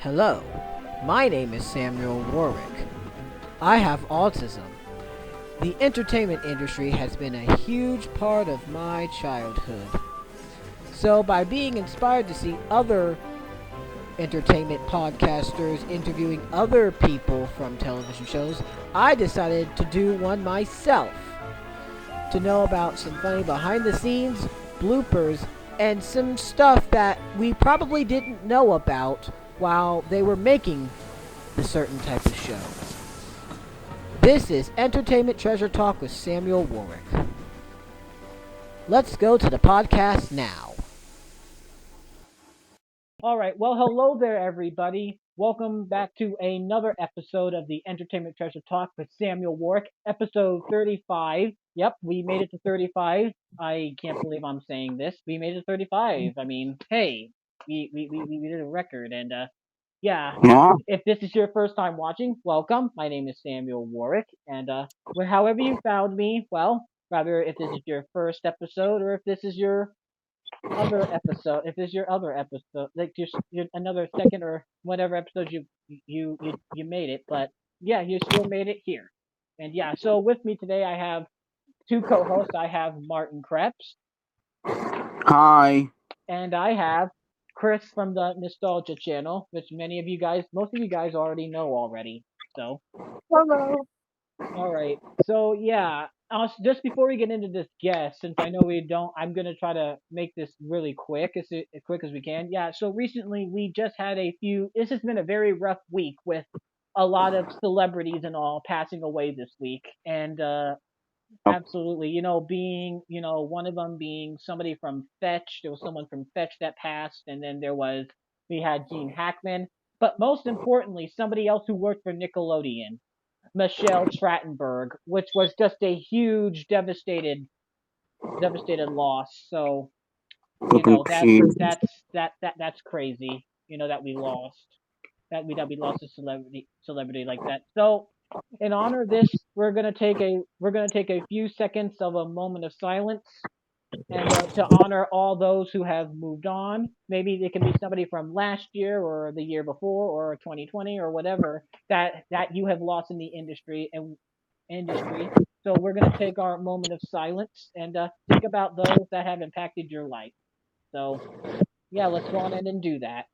Hello, my name is Samuel Warwick. I have autism. The entertainment industry has been a huge part of my childhood. So, by being inspired to see other entertainment podcasters interviewing other people from television shows, I decided to do one myself. To know about some funny behind the scenes, bloopers, and some stuff that we probably didn't know about while they were making the certain type of show. This is Entertainment Treasure Talk with Samuel Warwick. Let's go to the podcast now. Alright, well, hello there, everybody. Welcome back to another episode of the Entertainment Treasure Talk with Samuel Warwick, episode 35. Yep, we made it to 35. I can't believe I'm saying this. We made it to 35. I mean, hey, we did a record, and yeah. If this is your first time watching, welcome. My name is Samuel Warwick, and however you found me, well, rather if this is your first episode or if this is your other episode, like your another second or whatever episode you made it, but yeah, you still made it here. And yeah, so with me today I have two co-hosts. I have Martin Kreps. Hi. And I have Kris from the Nostalgia channel, which most of you guys already know already. So, Hello. all right. So yeah, just before we get into this guest, since I know we don't, I'm gonna try to make this really quick, as quick as we can. Yeah. So recently we just had a few. This has been a very rough week with a lot of celebrities and all passing away this week, and absolutely. One of them being somebody from Fetch. There was someone from Fetch that passed, and then we had Gene Hackman. But most importantly, somebody else who worked for Nickelodeon, Michelle Trachtenberg, which was just a huge, devastated loss. So, that's crazy. That we lost, that we lost a celebrity like that. So, in honor of this, we're gonna take a few seconds of a moment of silence, and to honor all those who have moved on. Maybe it can be somebody from last year or the year before or 2020 or whatever that you have lost in the industry. So we're gonna take our moment of silence and think about those that have impacted your life. So yeah, let's go on in and do that.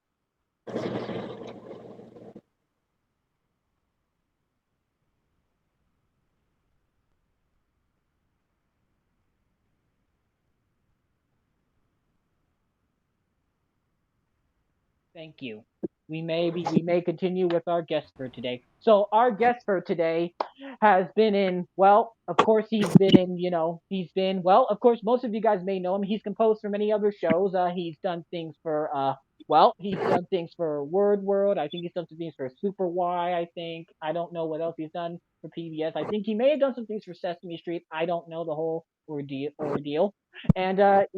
Thank you. We may continue with our guest for today. So our guest for today has been in, well, of course of course most of you guys may know him. He's composed for many other shows. He's done things for he's done things for WordWord. I think he's done some things for Super Y, I think. I don't know what else he's done for PBS. I think he may have done some things for Sesame Street. I don't know the whole ordeal. And but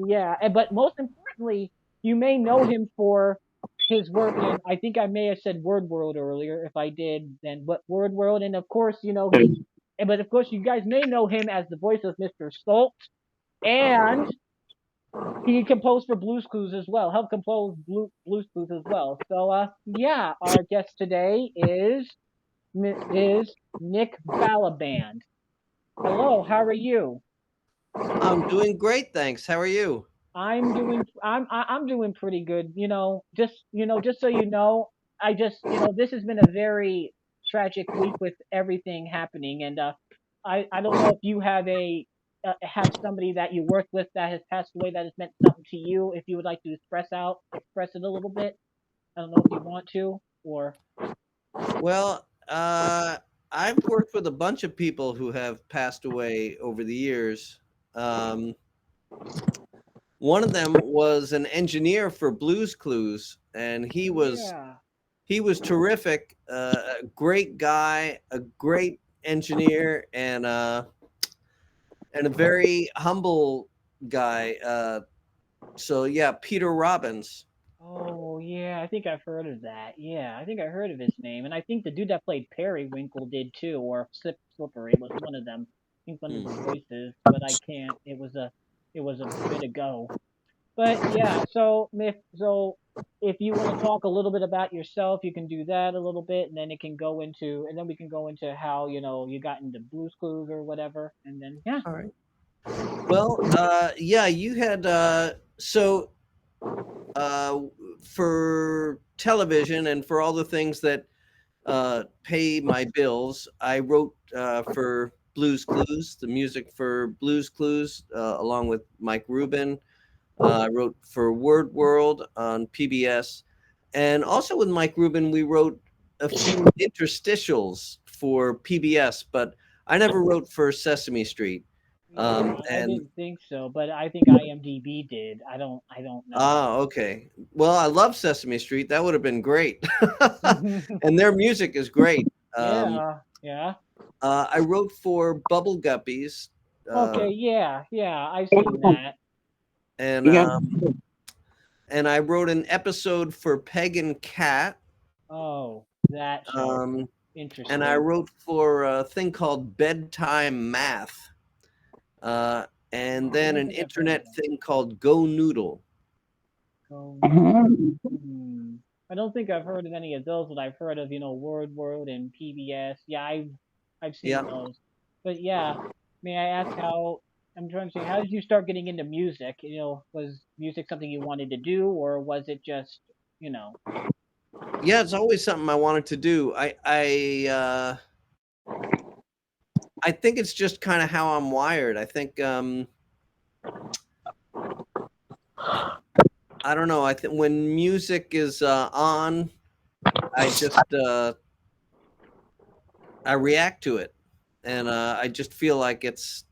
most importantly, you may know him for his work in, I think I may have said Word World earlier. If I did, then but Word World, and of course but of course you guys may know him as the voice of Mr.Salt, and he composed for Blue's Clues as well. Helped compose Blue's Clues as well. So yeah, our guest today is Nick Balaban. Hello, how are you? I'm doing great, thanks. How are you? I'm doing pretty good. Just so you know, this has been a very tragic week with everything happening, and I don't know if you have somebody that you worked with that has passed away that has meant something to you. If you would like to express it a little bit. I don't know if you want to or. Well, I've worked with a bunch of people who have passed away over the years. One of them was an engineer for Blue's Clues, and he was terrific. A great guy, a great engineer, and a very humble guy. So yeah, Peter Robbins. Oh yeah, I think I've heard of that. Yeah, I think I heard of his name, and I think the dude that played Periwinkle did too, or Slippery was one of them. I think one of the voices, but I can't. It was a bit ago. But yeah, so if you want to talk a little bit about yourself, you can do that a little bit, and then we can go into how you got into Blues Clues or whatever, and then yeah. All right. Well, yeah, you had so uh, for television and for all the things that pay my bills, I wrote for Blues Clues, the music for Blues Clues, along with Mike Rubin. I wrote for Word World on PBS, and also with Mike Rubin, we wrote a few interstitials for PBS, but I never wrote for Sesame Street. Yeah, I And didn't think so, but I think IMDb did. I don't know. okay. Well, I love Sesame Street. That would have been great. And their music is great. Um, Yeah, yeah. I wrote for Bubble Guppies, Okay, yeah, yeah. I've seen that. and Yeah. I wrote an episode for Peg and Cat, Oh, that show. um, and I Interesting. wrote for a thing called Bedtime Math, and I then don't an think I've heard of internet that. thing called Go Noodle. Go Mhm. Hmm. I don't think I've heard of any of those, but I've heard of, WordWord and PBS. Yeah, I've seen Yeah. those. But yeah, may I ask how I'm trying to say, how did you start getting into music? Was music something you wanted to do, or was it just, you know? Yeah, it's always something I wanted to do. I think it's just kind of how I'm wired. I think I don't know. I think when music is on, I just I react to it, and I just feel like it's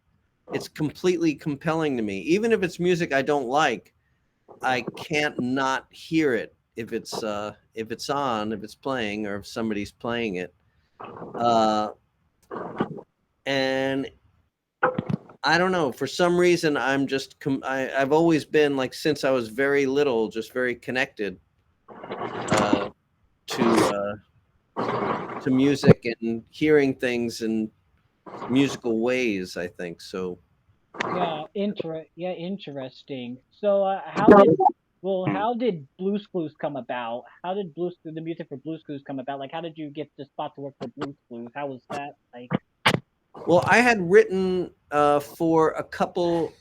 completely compelling to me. Even if it's music I don't like, I can't not hear it if it's on, if it's playing, or if somebody's playing it. Uh, and I don't know. For some reason, I've always been like since I was very little, just very connected uh, to music and hearing things in musical ways. I think so. Yeah, interesting. So, how did Blues Clues come about? How did the music for Blues Clues come about? Like, how did you get the spot to work for Blues Clues? How was that like? Well, I had written for a couple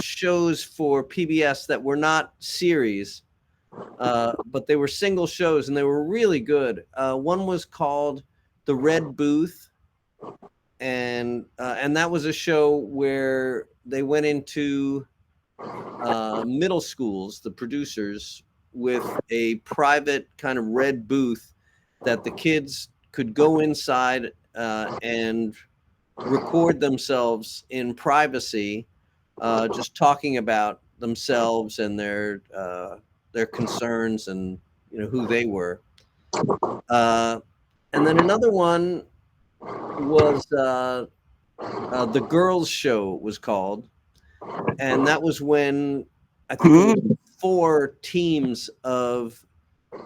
shows for PBS that were not series, but they were single shows and they were really good. One was called The Red Booth, and that was a show where they went into middle schools, the producers, with a private kind of red booth that the kids could go inside and record themselves in privacy, just talking about themselves and their concerns and who they were. Uh, and then another one was the Girls Show was called, and that was when I think it was Mhm. four teams of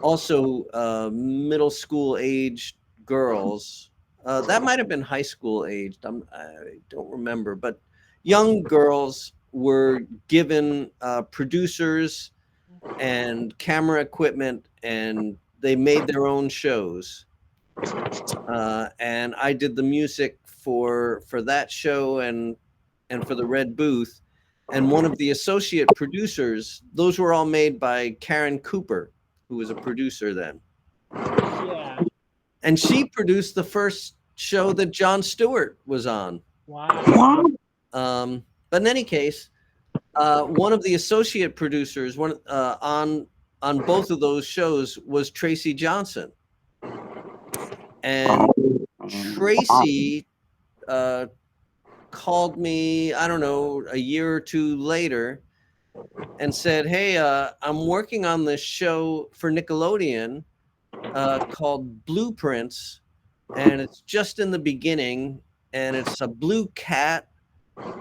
also middle school aged girls. That might have been high school aged. I don't remember, but young girls were given producers and camera equipment, and they made their own shows. And I did the music for that show and for the Red Booth. And one of the associate producers, those were all made by Karen Cooper, who was a producer then. Yeah. And she produced the first show that Jon Stewart was on. Wow. But in any case, one of the associate producers on both of those shows was Tracy Johnson. And Tracy called me, I don't know, a year or two later and said, "Hey, I'm working on this show for Nickelodeon called Blueprints, and it's just in the beginning, and it's a blue cat,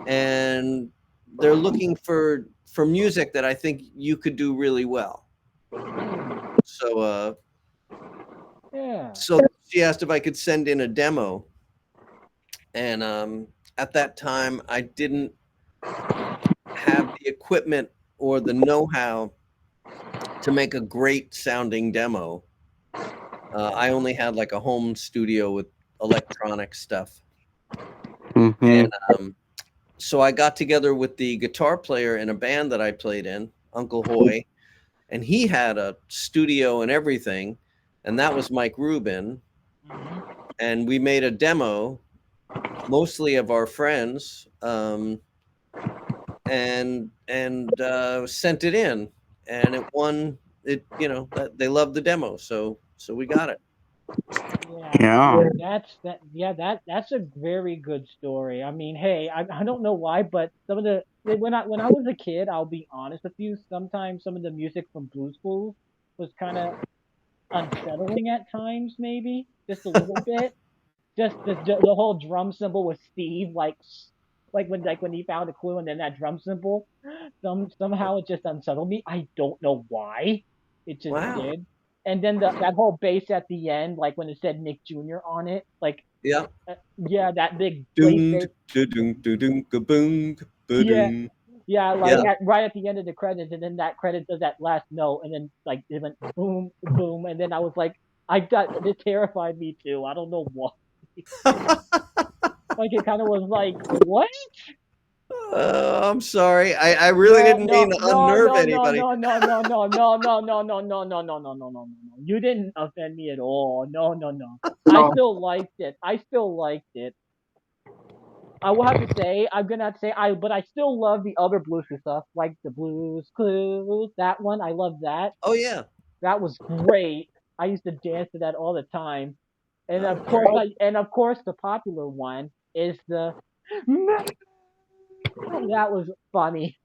and they're looking for music that I think you could do really well." Hmm. So, Yeah. so she asked if I could send in a demo, and at that time I didn't have the equipment or the know-how to make a great sounding demo. I only had like a home studio with electronic stuff. Mm-hmm. And so I got together with the guitar player in a band that I played in, Uncle Hoy, and he had a studio and everything, and that was Mike Rubin. Mm-hmm. And we made a demo, mostly of our friends, and sent it in, and it won. It they loved the demo, so we got it. Yeah, Yeah. that's a very good story. I mean, hey, I don't know why, but some of the when I was a kid, I'll be honest with you, sometimes some of the music from Blues Clues was kind of unsettling at times, maybe just a little bit. Just the whole drum symbol with Steve, like when he found a clue and then that drum symbol, somehow it just unsettled me. I don't know why, it just Wow. did. And then that whole bass at the end, like when it said Nick Jr. on it, like Yeah. yeah, that big plate Doom, bass. doom, doom, boom, Yeah, boom. yeah, like Yeah. right at the end of the credits, and then that credit does that last note, and then like it went boom, boom, and then I was like, I got it terrified me too. I don't know why. Like it kind of was like, what? I'm sorry. I really No, didn't mean no, to no, unnerve no, no, anybody. no, no, no, no, no, no, no, no, no, no, no, no, no, no, no. You didn't offend me at all. No, no, no. I No. still liked it. I still liked it. I will have to say, I'm gonna have to say, but I still love the other Blues stuff, like the Blues Clues. That one, I love that. Oh yeah. That was great. I used to dance to that all the time. And Oh, of all course, right. the popular one is the. That was funny.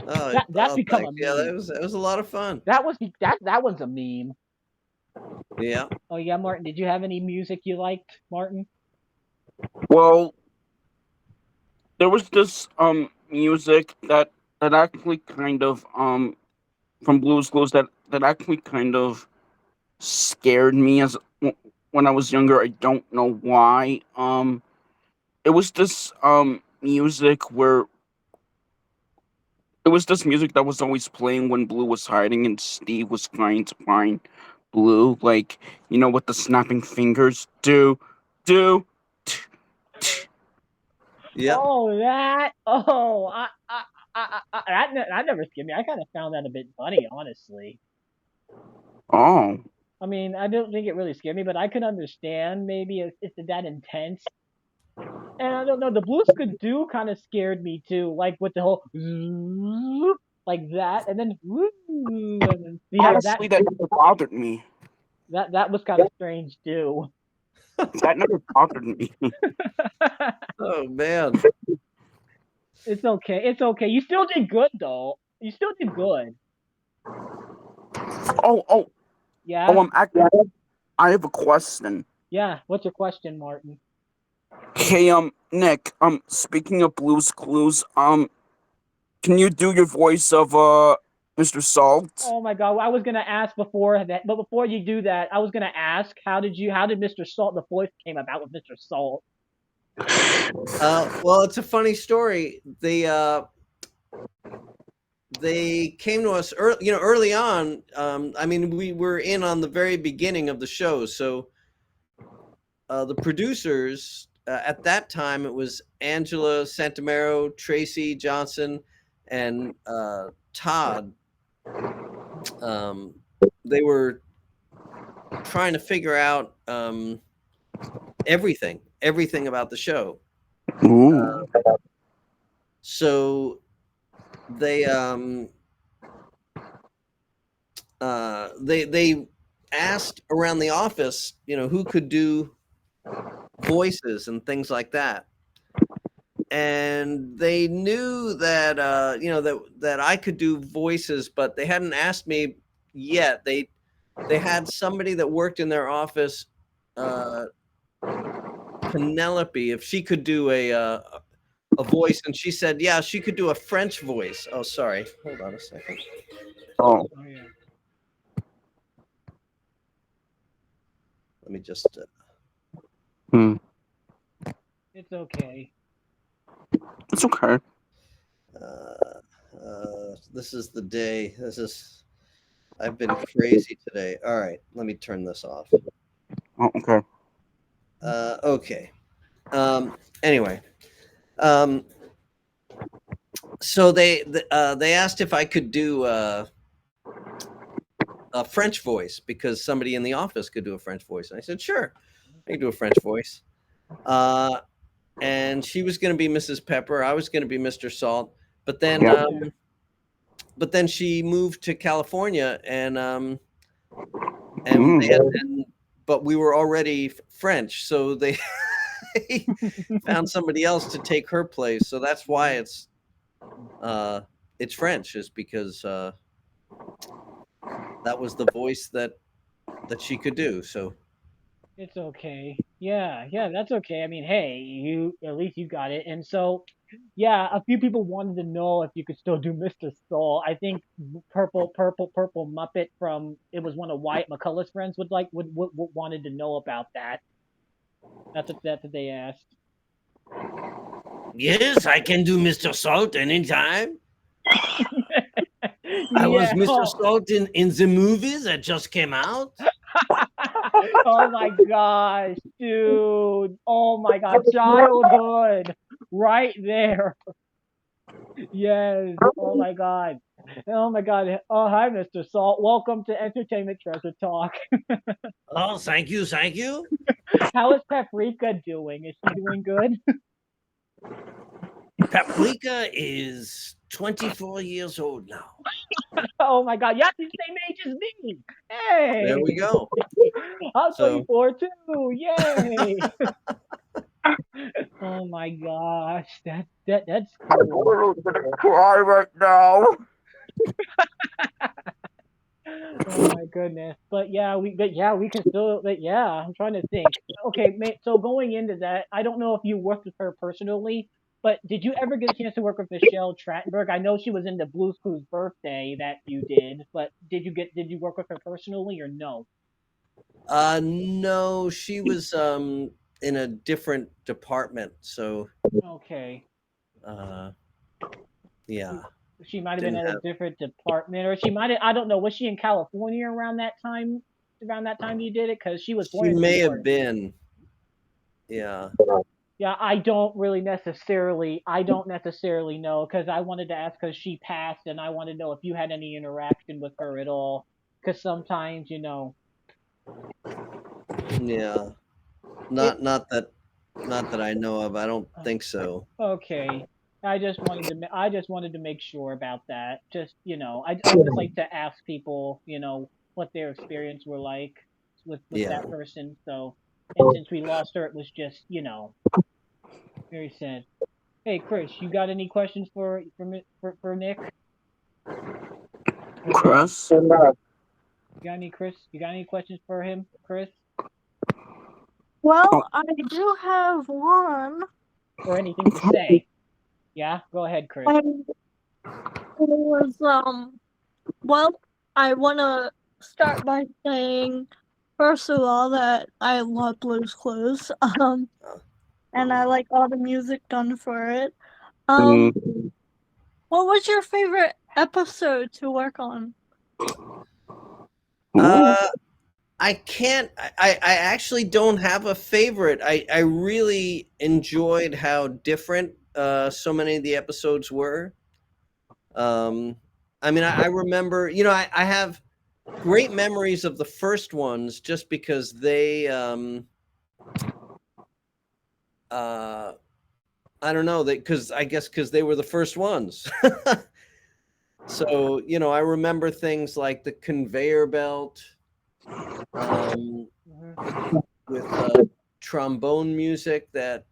That Oh, become a thanks. Yeah, meme. that was a lot of fun. That one's a meme. Yeah. Oh yeah, Martin. Did you have any music you liked, Martin? Well, there was this music that actually kind of from Blues Clues that actually kind of scared me when I was younger. I don't know why. It was this music where it was this music that was always playing when Blue was hiding and Steve was trying to find Blue, like with the snapping fingers. Do. Yep. Oh, that. Oh, that never scared me. I kind of found that a bit funny, honestly. Oh, I mean, I don't think it really scared me, but I could understand maybe if it's that intense. And I don't know, the Blues could do kind of scared me too, like with the whole like that, and then and then yeah, honestly, that never bothered me. that was kind of strange too. That never bothered me. Oh man. It's okay. It's okay. You still did good though. You still did good. Oh, oh, Yeah. oh! Actually, I have a question. Yeah. What's your question, Martin? Hey, Nick. Speaking of Blues Clues, can you do your voice of Mr. Salt? Oh my God. I was gonna ask before that, but before you do that, I was gonna ask how did Mr. Salt the voice came about with Mr. Salt? Well, it's a funny story. They came to us early on. I mean, we were in on the very beginning of the show, so the producers at that time it was Angela Santamero, Tracy Johnson, and Todd. Um, they were trying to figure out everything about the show. Ooh. So they they asked around the office, who could do voices and things like that. And they knew that that I could do voices, but they hadn't asked me yet. They had somebody that worked in their office, uh, Penelope, if she could do a voice, and she said, yeah, she could do a French voice. Oh, sorry. Hold on a second. Oh. Oh yeah. Let me just. Hmm. It's okay. It's okay. This is the day. This is. I've been crazy today. All right, let me turn this off. Oh, okay. Okay. Anyway, um, so they asked if I could do a French voice because somebody in the office could do a French voice, and I said, sure, I can do a French voice. And she was going to be Mrs. Pepper. I was going to be Mr. Salt. But then, Yeah. but then she moved to California, and Mm. they had, but we were already French, so they found somebody else to take her place. So that's why it's French, is because that was the voice that she could do. So It's okay. Yeah, yeah, that's okay. I mean, hey, you at least you got it. And so, yeah, a few people wanted to know if you could still do Mr. Soul. I think Purple Muppet from it was one of Wyatt McCullough's friends would wanted to know about that. That's what they asked. yes, I can do Mr. Salt anytime. I was Yeah. Mr. Salt in the movies that just came out. Oh my gosh, dude. Oh my god, childhood. Right there. Yes. Oh my god. Oh my god. Oh, hi, Mr. Salt. Welcome to Entertainment Treasure Talk. Oh, thank you, thank you. How is Paprika doing? Is she doing good? Paprika is 24 years old now. Oh my god. Yeah, she's the same age as me. There Hey. we go. I'm So 24 too. Yay. Oh my gosh. That's I'm cool. literally gonna cry right now. Oh my goodness. But yeah, we can still but yeah, I'm trying to think. Okay, so going into that, I don't know if you worked with her personally, but did you ever get a chance to work with Michelle Trachtenberg? I know she was in the Blues Clues birthday that you did, but did you work with her personally or no? no, she was in a different department. So Okay. uh yeah, She might have been didn't at a have different department, or she might have, I don't know, was she in California around that time you did it? Because she was she born in New may have York. been. Yeah. Yeah, I don't necessarily know because I wanted to ask because she passed and I wanted to know if you had any interaction with her at all. Because sometimes, Yeah. it, Not that I know of. I don't think so. okay. I just wanted to make sure about that. Just, I always like to ask people, what their experience were like with Yeah. that person. So, and since we lost her, it was just, very sad. Hey, Chris, you got any questions for Nick? Chris. You got any questions for him, Chris? Oh, Well, I do have one. Or anything to say? Yeah, go ahead, Chris. And it was well, I wanna start by saying first of all that I love Blue's Clues. And I like all the music done for it. mm, Um what was your favorite episode to work on? ooh. I can't. I actually don't have a favorite. I really enjoyed how different so many of the episodes were. Um, I mean, I remember. I have great memories of the first ones just because they. Uh, I don't know. Because I guess because they were the first ones. So I remember things like the conveyor belt. Mhm. With trombone music that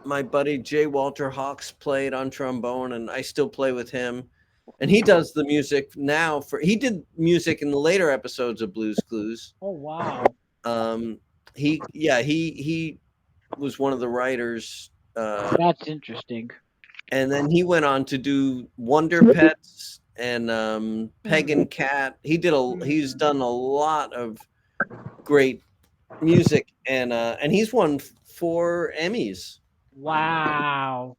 my buddy J. Walter Hawks played on trombone, and I still play with him. And he does the music now he did music in the later episodes of Blues Clues. Oh wow. Um, he was one of the writers, That's interesting. and then he went on to do Wonder Pets and Peg and Cat. He's done a lot of great music, and he's won 4 Emmys. Wow.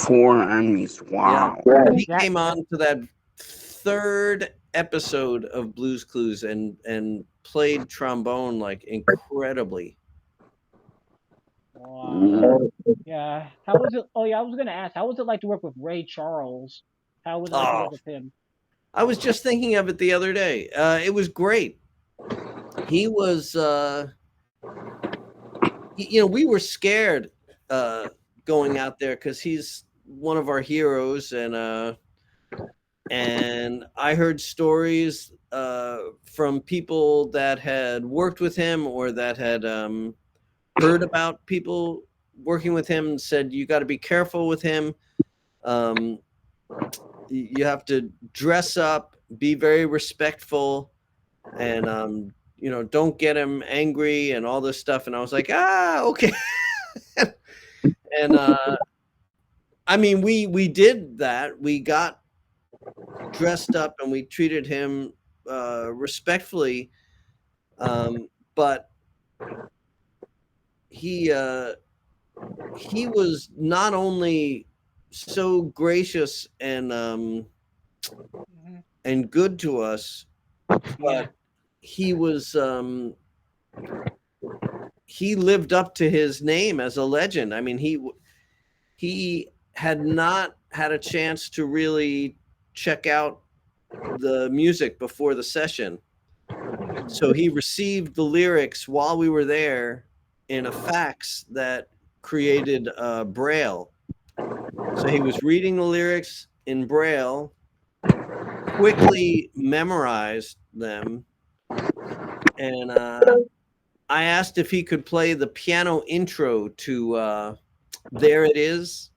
4 enemies. Yeah. Wow. So he That came on to that third episode of Blues Clues and played trombone like incredibly. Wow. Yeah. How was it? Oh yeah, I was gonna ask. How was it like to work with Ray Charles? How was it like to Oh, work with him? I was just thinking of it the other day. It was great. He was, we were scared going out there because he's one of our heroes, and I heard stories from people that had worked with him or that had heard about people working with him and said, you got to be careful with him. You have to dress up, be very respectful, and don't get him angry and all this stuff. And I was like, okay. And I mean, we did that. We got dressed up and we treated him respectfully, but he was not only so gracious Mhm. and good to us, Yeah. but he was he lived up to his name as a legend. I mean, he had not had a chance to really check out the music before the session. So he received the lyrics while we were there in a fax that created Braille. So he was reading the lyrics in Braille, quickly memorized them, and I asked if he could play the piano intro to There It Is,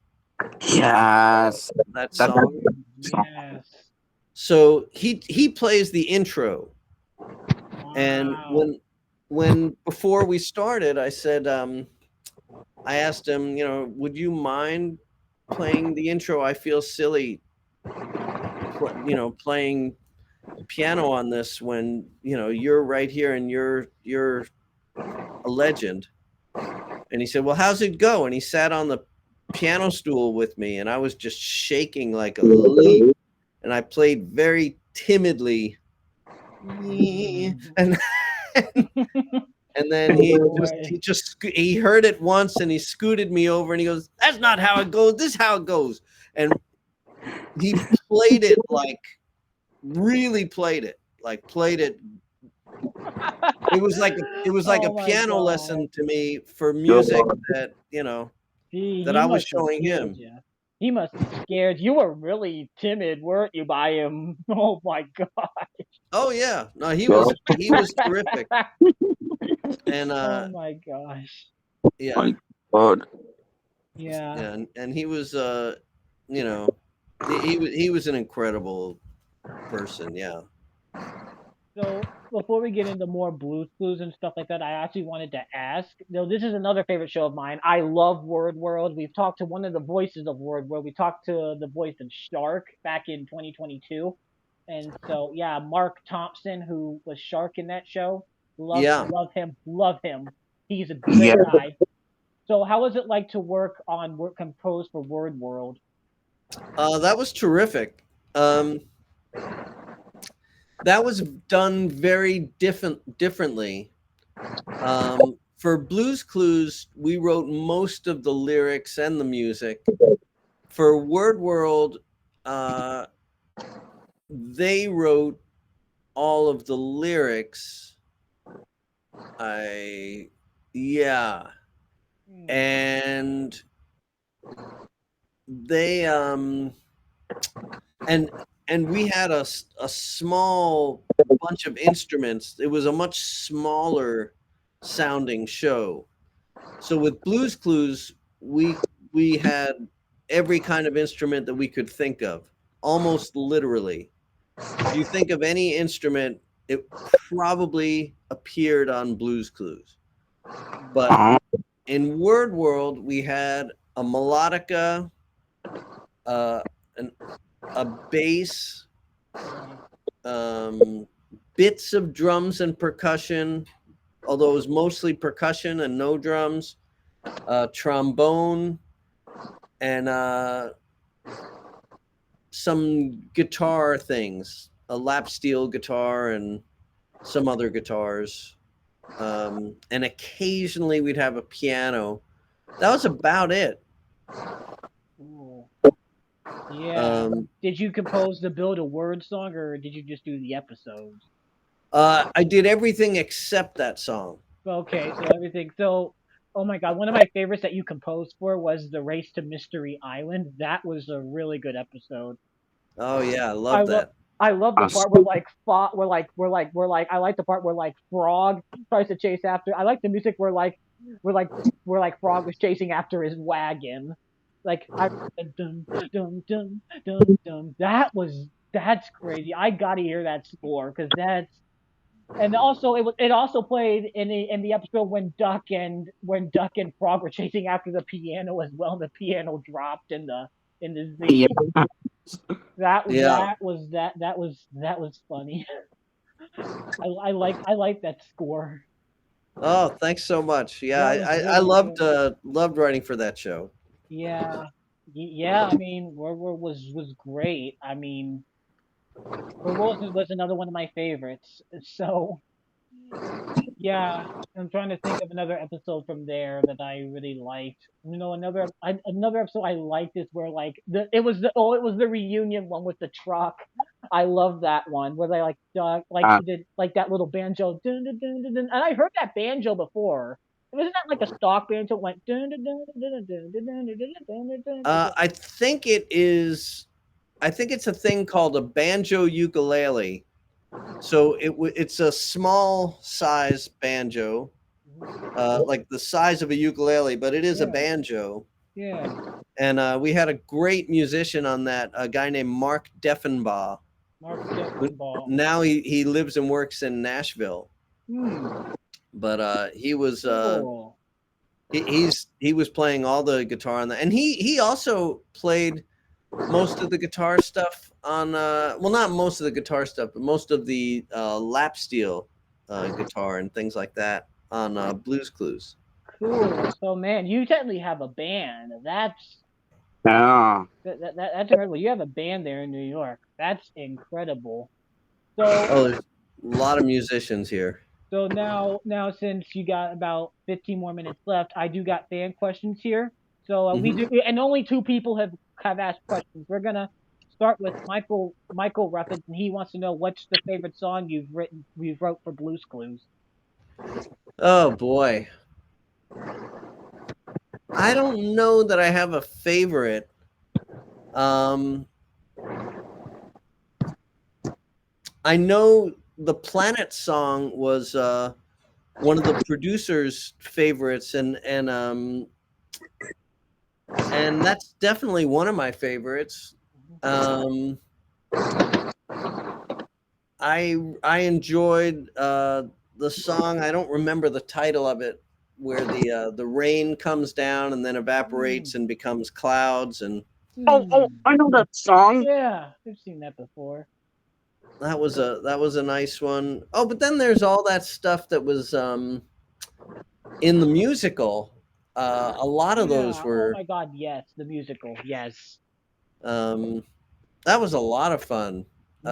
Yes. that That song. Yes. So he plays the intro. And Wow. when before we started, I said, I asked him, would you mind playing the intro? I feel silly, playing piano on this when you're right here and you're a legend. And he said, well, how's it go? And he sat on the piano stool with me, and I was just shaking like a leaf. And I played very timidly, and and then he heard it once and he scooted me over and he goes, that's not how it goes. This is how it goes. And he played it like really played it. It was like a Oh my piano God. lesson to me for music that Gee, that he I was must have showing scared him. you. He must have scared you. Were really timid, weren't you, by him? Oh my God. Oh yeah, no, he was terrific, and Oh my gosh. yeah, My God. Yeah. yeah, and he was he was an incredible person. Yeah. So before we get into more Blues Clues and stuff like that, I actually wanted to ask. This is another favorite show of mine. I love Word World. We've talked to one of the voices of Word World. We talked to the voice of Shark back in 2022, and so yeah, Mark Thompson, who was Shark in that show, Yeah. love him, love him. He's a Yeah. great guy. So how was it like to work on work composed for Word World? That was terrific. That was done very differently. For Blues Clues, we wrote most of the lyrics and the music. For Word World, they wrote all of the lyrics. Yeah, Hmm. and they and we had a small bunch of instruments. It was a much smaller sounding show. So with Blues Clues, we had every kind of instrument that we could think of, almost literally. If you think of any instrument, it probably appeared on Blues Clues. But Uh, in Word World, we had a melodica, uh, a bass, bits of drums and percussion, although it was mostly percussion and no drums, trombone, and some guitar things, a lap steel guitar and some other guitars, and occasionally we'd have a piano. That was about it. Cool. Yeah. Did you compose the Build a Word song, or did you just do the episodes? I did everything except that song. Okay, so everything. So, oh my God, one of my favorites that you composed for was the Race to Mystery Island. That was a really good episode. Oh yeah, I I love love that. I love the Uh, part where like I like the part where like Frog tries to chase after. I like the music where like where like Frog was chasing after his wagon. Like I dun dun dun dun dun. That's crazy. I gotta hear that score because that's and also it also played in the episode when Duck and Frog were chasing after the piano as well. And the piano dropped in the yeah. Z. Yeah. That was funny. I like that score. Oh, thanks so much. Yeah, That was I really loved good. loved writing for that show. Yeah, yeah. I mean, WordWord was great. I mean, WordWord was another one of my favorites. So yeah, I'm trying to think of another episode from there that I really liked. You know, another episode I liked is where like it was the reunion one with the truck. I love that one where they like like Uh, he did like that little banjo dun, dun, dun, dun, dun. And I heard that banjo before. Wasn't that like a stock banjo? It went dun, dun, dun, dun, dun, dun, dun, dun, dun, dun, dun, dun, dun. I think it is. I think it's a thing called a banjo ukulele. So it's a small size banjo, like the size of a ukulele, but it is a Yeah, banjo. yeah. And we had a great musician on that, a guy named Mark Deffenbaugh. Mark Who Deffenbaugh. now he lives and works in Nashville. Hmm. But he was Cool. he was playing all the guitar on that, and he also played most of the guitar stuff on well, not most of the guitar stuff, but most of the lap steel guitar and things like that on Blues Clues. Cool. So man, you technically have a band. yeah. That's incredible. You have a band there in New York. That's incredible. So Oh, there's a lot of musicians here. now since you got about 15 more minutes left, I do got fan questions here. So we Hmm. do, and only two people have asked questions. We're gonna start with Michael Ruffins, and he wants to know what's the favorite song you've wrote for Blues Clues. Oh boy, I don't know that I have a favorite. Um, I know the Planet song was one of the producers' favorites, and that's definitely one of my favorites. Um, I enjoyed the song. I don't remember the title of it, where the rain comes down and then Hmm. evaporates and becomes clouds, and Hmm. I know that song. Yeah, I've seen that before. that was a nice one. Oh, but then there's all that stuff that was in the musical. A lot of those Yeah. Oh were my God. Yes, the musical. Yes. um, that was a lot of fun. Hmm.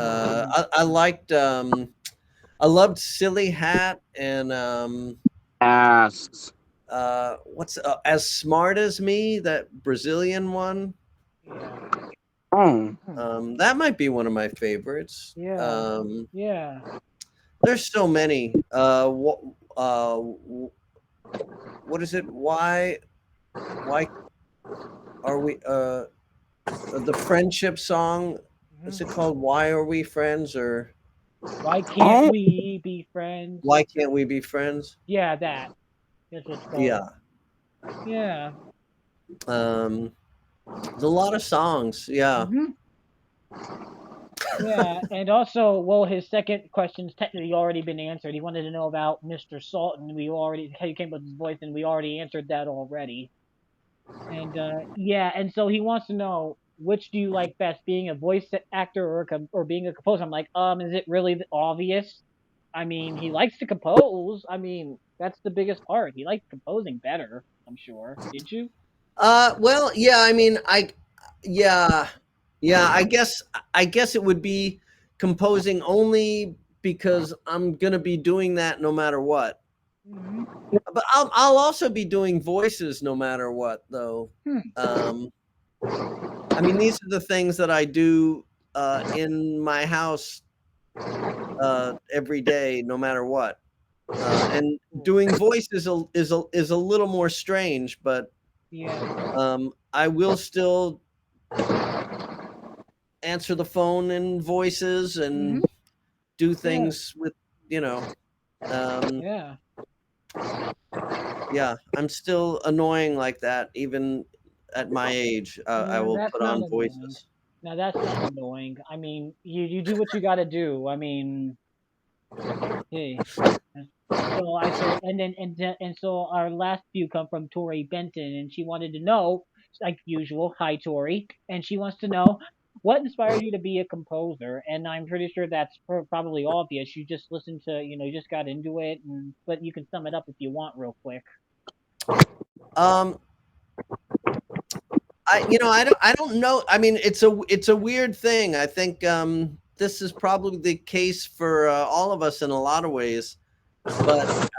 I liked I loved Silly Hat and Yes. what's As Smart as Me, that Brazilian one. Yeah. Oh. That might be one of my favorites. Yeah. Yeah. There's so many. What is it? Why are we the friendship song? Is it Mhm. called Why Are We Friends, or Why can't Oh. we be friends? Why Can't We Be Friends? Yeah, that. That's what it's called. Yeah. Yeah. There's a lot of songs. Yeah. Hmm. Yeah, and also, well, his second question's technically already been answered. He wanted to know about Mr. Salt, and we already how he came up with his voice, and we already answered that already. And yeah, and so he wants to know which do you like best, being a voice actor or being a composer. I'm like, is it really obvious? I mean, he likes to compose. I mean, that's the biggest part. He likes composing better. I'm sure. Did you? Well, yeah. I mean, yeah, yeah. I guess it would be composing only because I'm gonna be doing that no matter what. Mm-hmm. But I'll also be doing voices no matter what, though. I mean, these are the things that I do in my house every day, no matter what. And doing voice is a little more strange, but I will still answer the phone in voices and do things with, you know. Yeah, I'm still annoying like that, even at my age. I will That's put not on annoying. voices. Now that's not annoying. I mean, you do what you got to do. I mean, hey. And so our last few come from Tori Benton, and she wanted to know, like usual, hi Tori, and she wants to know what inspired you to be a composer. And I'm pretty sure that's probably obvious. You just listened to, you just got into it, but you can sum it up if you want, real quick. Um, I don't know. I mean, it's a weird thing. I think this is probably the case for all of us in a lot of ways. But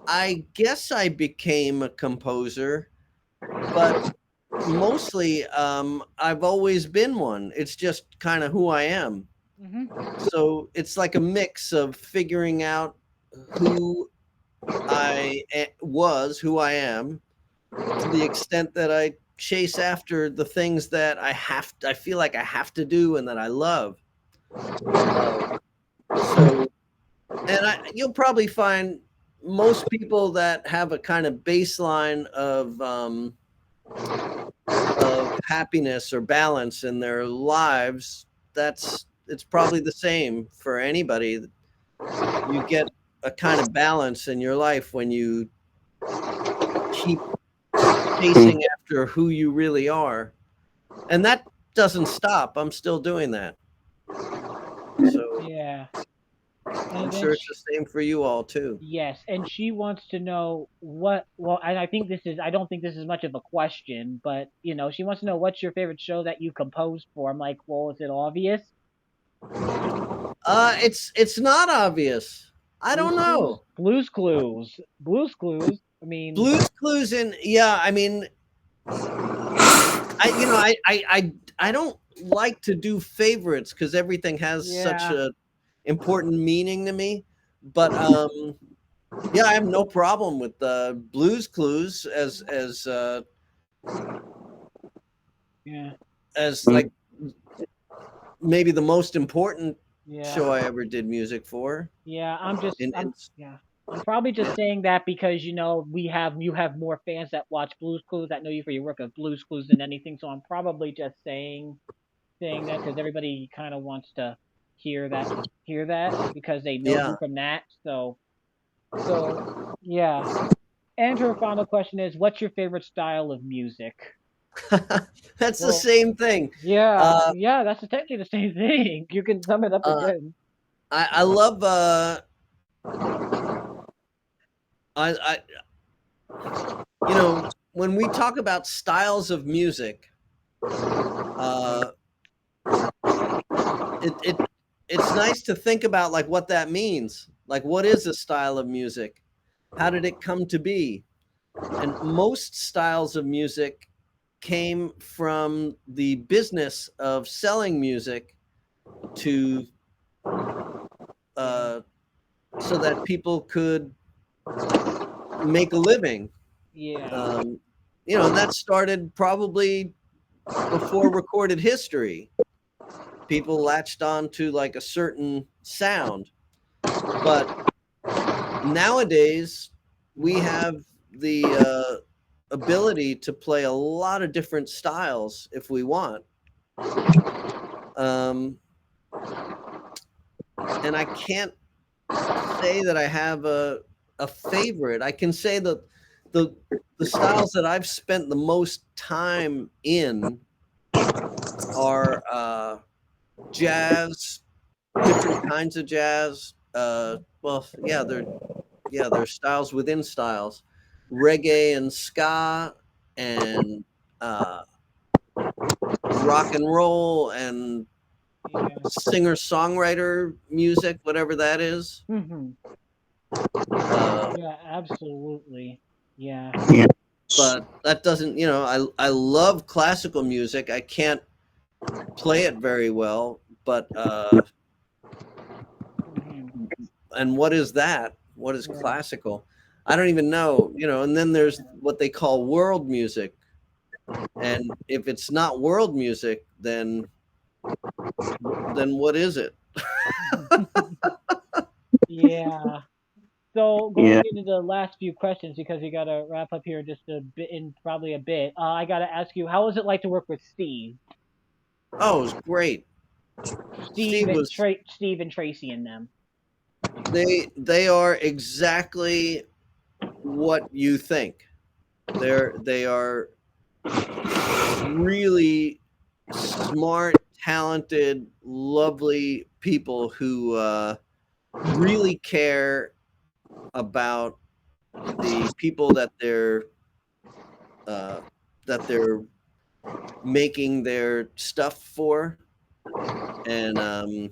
I guess I became a composer, but mostly I've always been one. It's just kind of who I am. So it's like a mix of figuring out who I was, who I am, to the extent that I chase after the things that I feel like I have to do and that I love. So, and you'll probably find most people that have a kind of baseline of happiness or balance in their lives, it's probably the same for anybody. You get a kind of balance in your life when you keep chasing after who you really are. And that doesn't stop. I'm still doing that. So Yeah. I'm sure it's the same for you all too. Yes, and she wants to know and I don't think this is much of a question, but she wants to know what's your favorite show that you composed for. I'm like, well, is it obvious? It's not obvious. I don't know. Blues Clues. Blues Clues. I mean, Blues Clues I mean, I don't like to do favorites because everything has such a important meaning to me. But yeah, I have no problem with the Blues Clues as like maybe the most important show I ever did music for. Yeah, I'm probably just saying that because you have more fans that watch Blues Clues that know you for your work of Blues Clues than anything. So I'm probably just saying that because everybody kind of wants to hear that because they know you from that. So yeah. And her final question is, what's your favorite style of music? That's the same thing. Yeah, that's technically the same thing. You can sum it up again. I love when we talk about styles of music, it's nice to think about like what that means. Like, what is a style of music? How did it come to be? And most styles of music came from the business of selling music to so that people could make a living. And that started probably before recorded history. People latched on to like a certain sound. But nowadays we have the ability to play a lot of different styles if we want. And I can't say that I have a favorite. I can say that the styles that I've spent the most time in are jazz, different kinds of jazz. They're styles within styles. Reggae and ska and rock and roll and singer-songwriter music, whatever that is. Mm-hmm. Yeah, absolutely. Yeah. Yeah. But that doesn't, I love classical music. I can't play it very well, but and what is that? What is classical? I don't even know, and then there's what they call world music. And if it's not world music, then what is it? Yeah. So Yeah. going into the last few questions because we gotta wrap up here just a bit in probably a bit. I gotta ask you, how was it like to work with Steve? Oh, it was great. Steve Steve and was Steve and Tracy and them. they are exactly what you think. They are really smart, talented, lovely people who really care about the people uh, that they're making their stuff for, and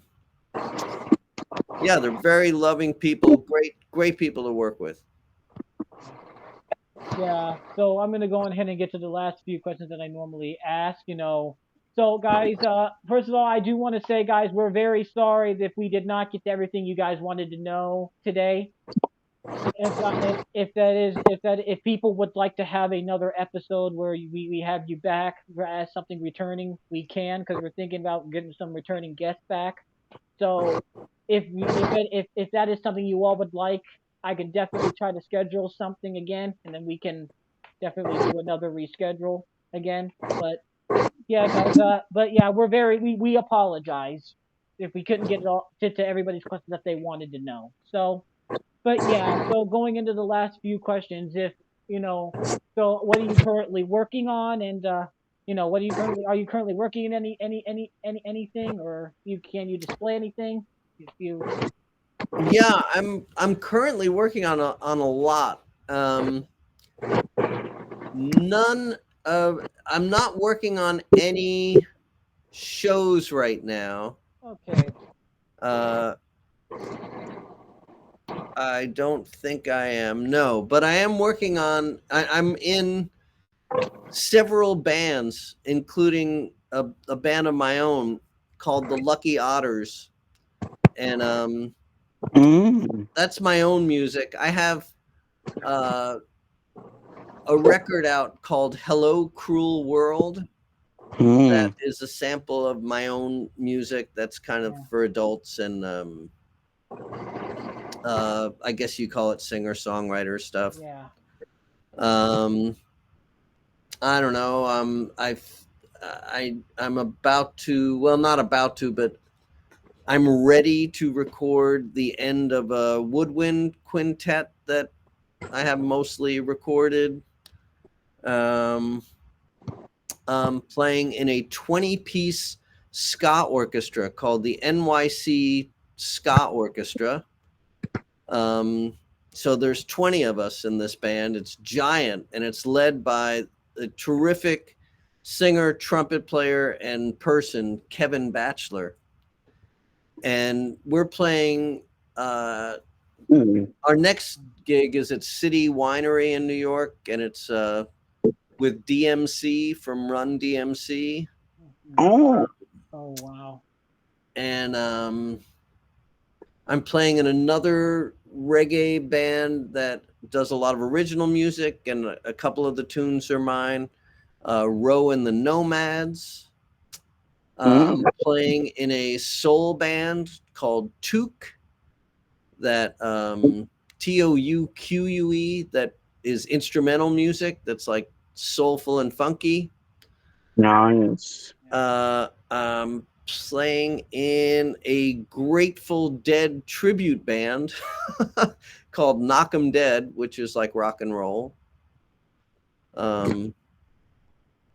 yeah, they're very loving people, great people to work with. Yeah, so I'm gonna go ahead and get to the last few questions that I normally ask. So guys, first of all, I do want to say, guys, we're very sorry if we did not get to everything you guys wanted to know today. If people would like to have another episode where we have you back as something returning, we can because we're thinking about getting some returning guests back. So if that is something you all would like, I can definitely try to schedule something again, and then we can definitely do another reschedule again. But yeah, guys. But yeah, we apologize if we couldn't get it all to everybody's questions that they wanted to know. So, but yeah, so going into the last few questions, if you know, so what are you currently working on, and what are you currently working in anything, or can you display anything? If you Yeah, I'm currently working on a lot. None of I'm not working on any shows right now. okay, Uh, I don't think I am. No, but I am working on. I'm in several bands, including a band of my own called the Lucky Otters, and Mm. that's my own music. I have uh, a record out called "Hello Cruel World." That Mm. is a sample of my own music. That's kind of yeah, for adults and I guess you call it singer songwriter stuff. yeah, Um, I don't know. I'm about to. Well, not about to, but I'm ready to record the end of a woodwind quintet that I have mostly recorded. Um, Playing in a 20-piece ska orchestra called the NYC Ska Orchestra. So there's 20 of us in this band. It's giant, and it's led by a terrific singer, trumpet player, and person, Kevin Batchelor. And we're playing. Mm. Our next gig is at City Winery in New York, and it's with DMC from Run DMC. Oh. oh wow, And I'm playing in another reggae band that does a lot of original music, and a couple of the tunes are mine. Row and the Nomads. I'm playing in a soul band called Took, that Touque, that is instrumental music that's like soulful and funky. Nice. I'm playing in a Grateful Dead tribute band called Knock 'em Dead, which is like rock and roll.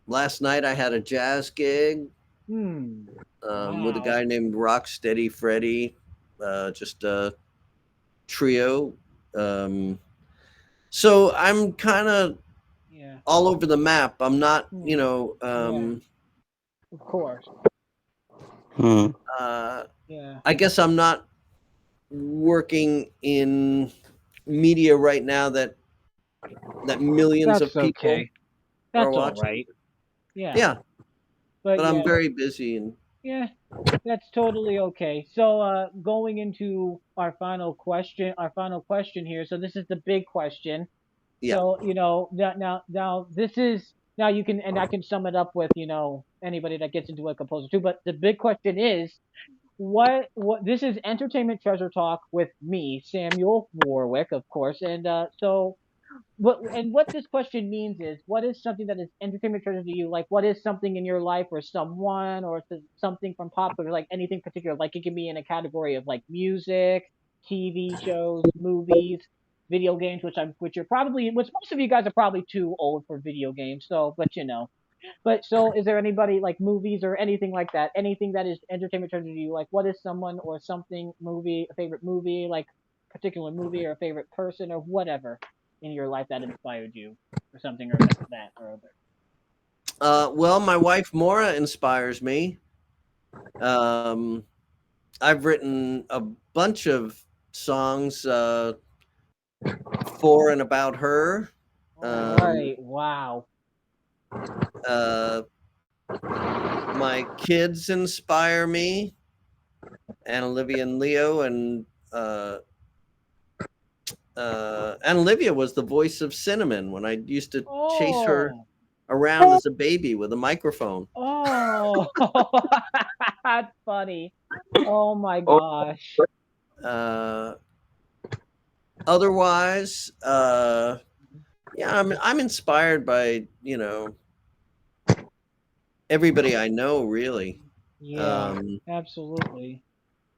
Last night I had a jazz gig with a wow, guy named Rocksteady Freddy, just a trio. So I'm kind of yeah, all over the map. I'm not, yeah, of course. Hmm. Yeah. I guess I'm not working in media right now that millions of That's people okay. are That's all watching. right. Yeah. Yeah, But but I'm yeah, very busy and yeah, that's totally okay. So going into our final question here. So this is the big question. yeah. So, now this is now you can and I can sum it up with, anybody that gets into a composer too, but the big question is what this is entertainment treasure talk with me, Samuel Warwick, of course. And what this question means is, what is something that is entertainment treasure to you? Like, what is something in your life, or someone, or something from popular, like anything particular? Like, it can be in a category of like music, TV shows, movies, video games, which most of you guys are probably too old for video games. So, but so is there anybody like movies or anything like that? Anything that is entertainment treasure to you? Like, what is someone or something movie, a favorite movie, like particular movie or a favorite person or whatever in your life that inspired you or something or that or other? Well, my wife Maura inspires me. Um, I've written a bunch of songs for and about her. All Um, right. Wow. uh, my kids inspire me, and Olivia and Leo, and and Olivia was the voice of Cinnamon when I used to chase her Oh. around as a baby with a microphone. Oh. That's funny. Oh my Oh, gosh. Uh, Otherwise, yeah, I'm inspired by everybody I know. Really, Yeah. um, Absolutely.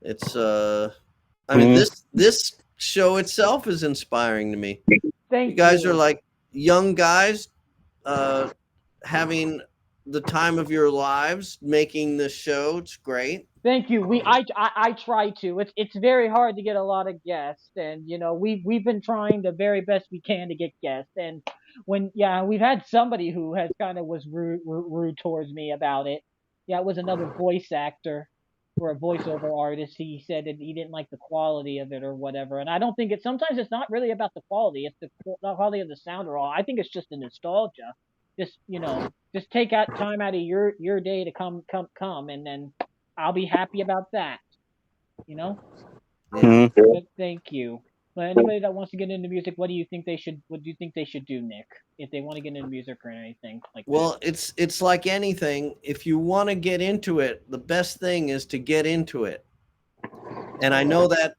it's I mean hmm. this show itself is inspiring to me. You Thank guys are you. like young guys uh, having the time of your lives making this show. It's great. Thank you. I try to. It's very hard to get a lot of guests, and we've been trying the very best we can to get guests. And we've had somebody who has kind of was rude towards me about it. Yeah, it was another voice actor or a voiceover artist. He said that he didn't like the quality of it or whatever. And I don't think sometimes it's not really about the quality. It's the quality of the sound or all. I think it's just the nostalgia. Just take out time out of your day to come, and then I'll be happy about that. You know. Yeah. Hmm. But thank you. But anybody that wants to get into music, what do you think they should? What do you think they should do, Nick? If they want to get into music or anything like that? Well, it's like anything. If you want to get into it, the best thing is to get into it. And I know that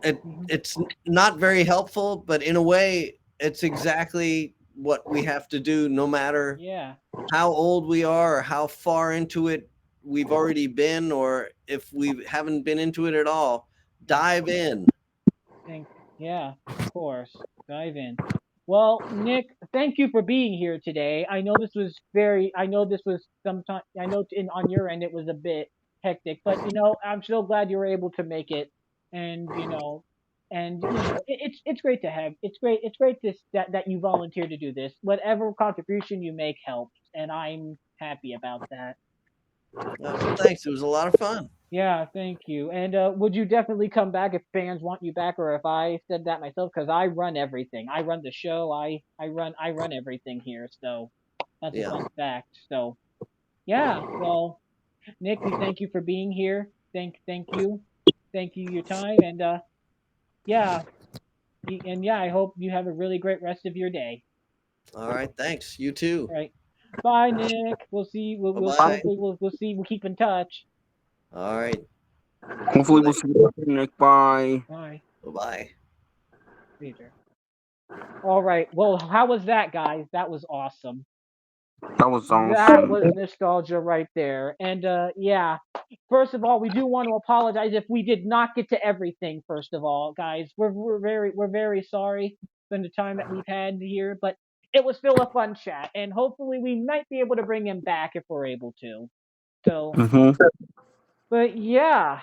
Hmm. it's not very helpful, but in a way, it's exactly what we have to do, no matter Yeah. how old we are or how far into it we've already been, or if we haven't been into it at all. Dive in. Thank. Yeah. Of course. Dive in. Well, Nick, thank you for being here today. I know this was very. I know this was sometime. I know on your end it was a bit hectic, but I'm so glad you were able to make it. And it's great to have. It's great that you volunteered to do this. Whatever contribution you make helps, and I'm happy about that. Well, thanks. It was a lot of fun. Yeah, thank you. And would you definitely come back if fans want you back, or if I said that myself? Because I run everything. I run the show. I run everything here. So that's a Yeah. fun fact. So yeah. Well, Nick, we thank you for being here. Thank you your time. And yeah, I hope you have a really great rest of your day. All right. Thanks. You too. All right. Bye, Nick. We'll see. We'll, Bye we'll bye. hopefully we'll see. We'll keep in touch. All right. Hopefully, we'll see you later, Nick. Bye. Bye. Bye bye. Later. All right. Well, how was that, guys? That was awesome. That was That awesome. was nostalgia right there. And yeah, first of all, we do want to apologize if we did not get to everything. First of all, guys, we're very sorry for the time that we've had here, but it was still a fun chat, and hopefully we might be able to bring him back if we're able to. So, Hmm. but yeah,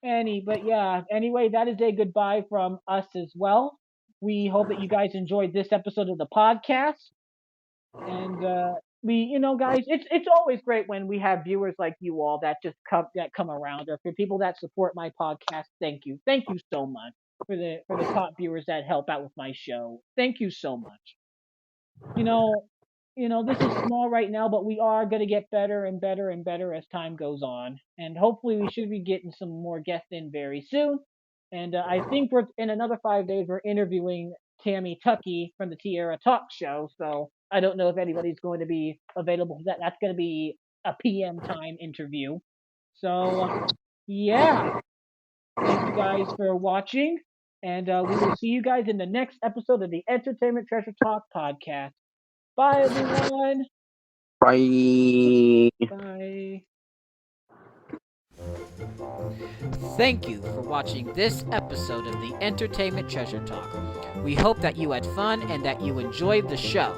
anyway, that is a goodbye from us as well. We hope that you guys enjoyed this episode of the podcast. And guys, it's always great when we have viewers like you all that come around, or for people that support my podcast. Thank you so much for the top viewers that help out with my show. Thank you so much. you know, this is small right now, but we are going to get better and better and better as time goes on. And hopefully, we should be getting some more guests in very soon. And I think we're in another 5 days, we're interviewing Tammy Tucky from the Tierra Talk Show. So I don't know if anybody's going to be available for that. That's going to be a PM time interview. So, yeah. Thank you guys for watching. And we will see you guys in the next episode of the Entertainment Treasure Talk podcast. Bye, everyone. Bye. Bye. Thank you for watching this episode of the Entertainment Treasure Talk. We hope that you had fun and that you enjoyed the show.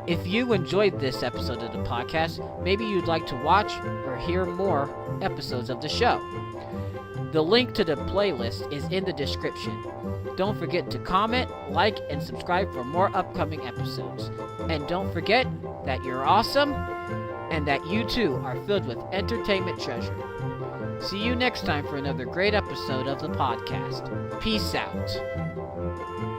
If you enjoyed this episode of the podcast, maybe you'd like to watch or hear more episodes of the show. The link to the playlist is in the description. Don't forget to comment, like, and subscribe for more upcoming episodes. And don't forget that you're awesome and that you too are filled with entertainment treasure. See you next time for another great episode of the podcast. Peace out.